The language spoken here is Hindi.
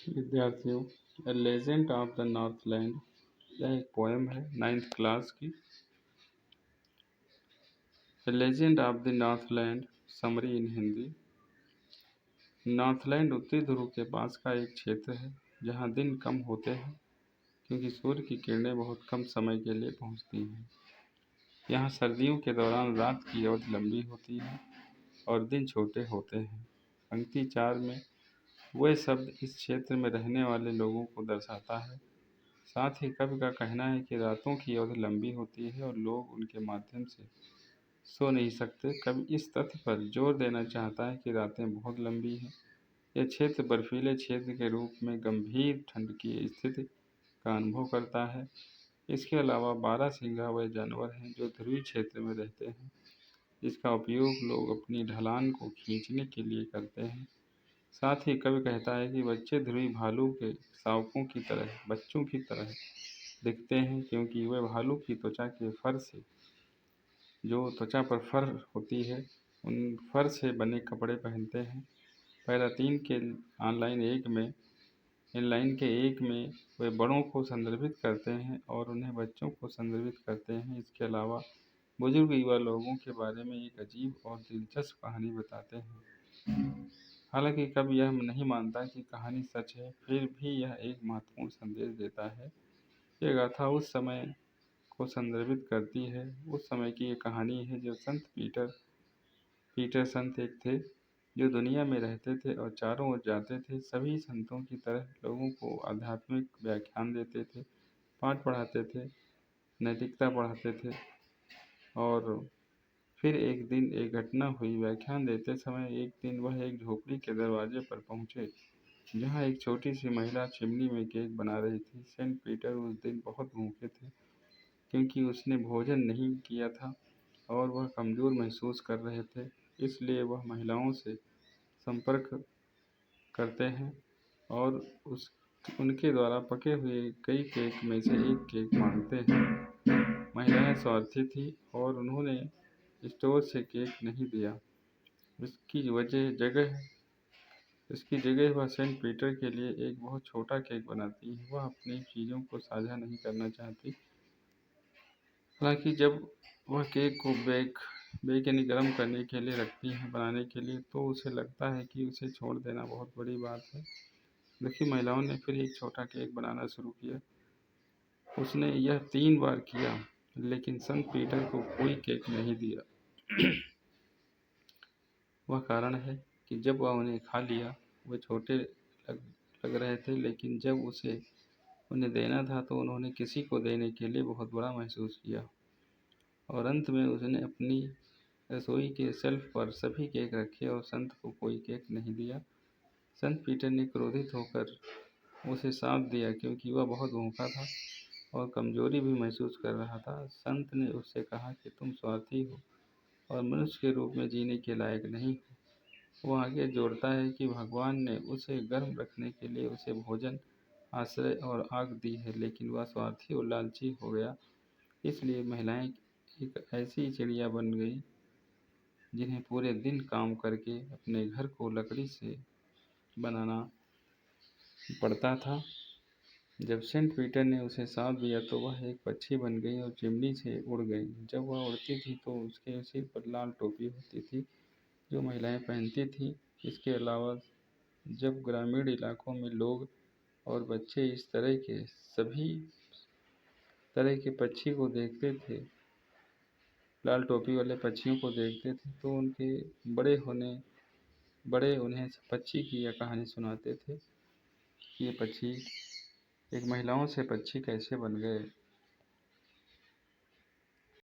विद्यार्थियों, ए लेजेंड ऑफ द नॉर्थलैंड यह एक पोएम है 9th क्लास की। ए legend of the Northland summary in Hindi. Northland उत्तरी ध्रुव के पास का एक क्षेत्र है जहाँ दिन कम होते हैं क्योंकि सूर्य की किरणें बहुत कम समय के लिए पहुँचती हैं। यहाँ सर्दियों के दौरान रात की अवधि लंबी होती है और दिन छोटे होते हैं। पंक्ति 4 में वह शब्द इस क्षेत्र में रहने वाले लोगों को दर्शाता है। साथ ही कवि का कहना है कि रातों की अवधि लंबी होती है और लोग उनके माध्यम से सो नहीं सकते। कवि इस तथ्य पर जोर देना चाहता है कि रातें बहुत लंबी हैं। यह क्षेत्र बर्फीले क्षेत्र के रूप में गंभीर ठंड की स्थिति का अनुभव करता है। इसके अलावा बारहसिंगा वह जानवर हैं जो ध्रुवीय क्षेत्र में रहते हैं, जिसका उपयोग लोग अपनी ढलान को खींचने के लिए करते हैं। साथ ही कवि कहता है कि बच्चे ध्रुवीय भालू के शावकों की तरह बच्चों की तरह दिखते हैं क्योंकि वे भालू की त्वचा के फर से जो त्वचा पर फर होती है उन फर से बने कपड़े पहनते हैं। पहला 3 के इनलाइन के एक में वे बड़ों को संदर्भित करते हैं और उन्हें बच्चों को संदर्भित करते हैं। इसके अलावा बुजुर्ग युवा लोगों के बारे में एक अजीब और दिलचस्प कहानी बताते हैं। हालांकि कवि यह नहीं मानता कि कहानी सच है, फिर भी यह एक महत्वपूर्ण संदेश देता है। यह गाथा उस समय को संदर्भित करती है। उस समय की ये कहानी है जो संत पीटर संत एक थे जो दुनिया में रहते थे और चारों ओर जाते थे। सभी संतों की तरह लोगों को आध्यात्मिक व्याख्यान देते थे, पाठ पढ़ाते थे, नैतिकता पढ़ाते थे। और फिर एक दिन एक घटना हुई। व्याख्यान देते समय एक दिन वह एक झोपड़ी के दरवाजे पर पहुंचे जहां एक छोटी सी महिला चिमनी में केक बना रही थी। सेंट पीटर उस दिन बहुत भूखे थे क्योंकि उसने भोजन नहीं किया था और वह कमज़ोर महसूस कर रहे थे। इसलिए वह महिलाओं से संपर्क करते हैं और उनके द्वारा पके हुए कई केक में से एक केक मांगते हैं। महिलाएं स्वार्थी थी और उन्होंने स्टोर से केक नहीं दिया। इसकी जगह वह सेंट पीटर के लिए एक बहुत छोटा केक बनाती है। वह अपनी चीज़ों को साझा नहीं करना चाहती। हालांकि जब वह केक को बेक यानी गर्म करने के लिए रखती है बनाने के लिए, तो उसे लगता है कि उसे छोड़ देना बहुत बड़ी बात है। दुखी महिलाओं ने फिर एक छोटा केक बनाना शुरू किया। उसने यह 3 बार किया लेकिन संत पीटर को कोई केक नहीं दिया। वह कारण है कि जब वह उन्हें खा लिया वे छोटे लग रहे थे, लेकिन जब उसे उन्हें देना था तो उन्होंने किसी को देने के लिए बहुत बड़ा महसूस किया। और अंत में उसने अपनी रसोई के शेल्फ पर सभी केक रखे और संत को कोई केक नहीं दिया। संत पीटर ने क्रोधित होकर उसे शाप दिया क्योंकि वह बहुत भूखा था और कमजोरी भी महसूस कर रहा था। संत ने उससे कहा कि तुम स्वार्थी हो और मनुष्य के रूप में जीने के लायक नहीं हो। वह आगे जोड़ता है कि भगवान ने उसे गर्म रखने के लिए उसे भोजन, आश्रय और आग दी है, लेकिन वह स्वार्थी और लालची हो गया। इसलिए महिलाएं एक ऐसी चिड़िया बन गई जिन्हें पूरे दिन काम करके अपने घर को लकड़ी से बनाना पड़ता था। जब सेंट पीटर ने उसे श्राप दिया तो वह एक पक्षी बन गई और चिमनी से उड़ गई। जब वह उड़ती थी तो उसके सिर पर लाल टोपी होती थी जो महिलाएं पहनती थीं। इसके अलावा जब ग्रामीण इलाकों में लोग और बच्चे इस तरह के सभी तरह के पक्षी को देखते थे, लाल टोपी वाले पक्षियों को देखते थे, तो उनके बड़े उन्हें पक्षी की यह कहानी सुनाते थे कि ये पक्षी एक महिलाओं से पक्षी कैसे बन गए।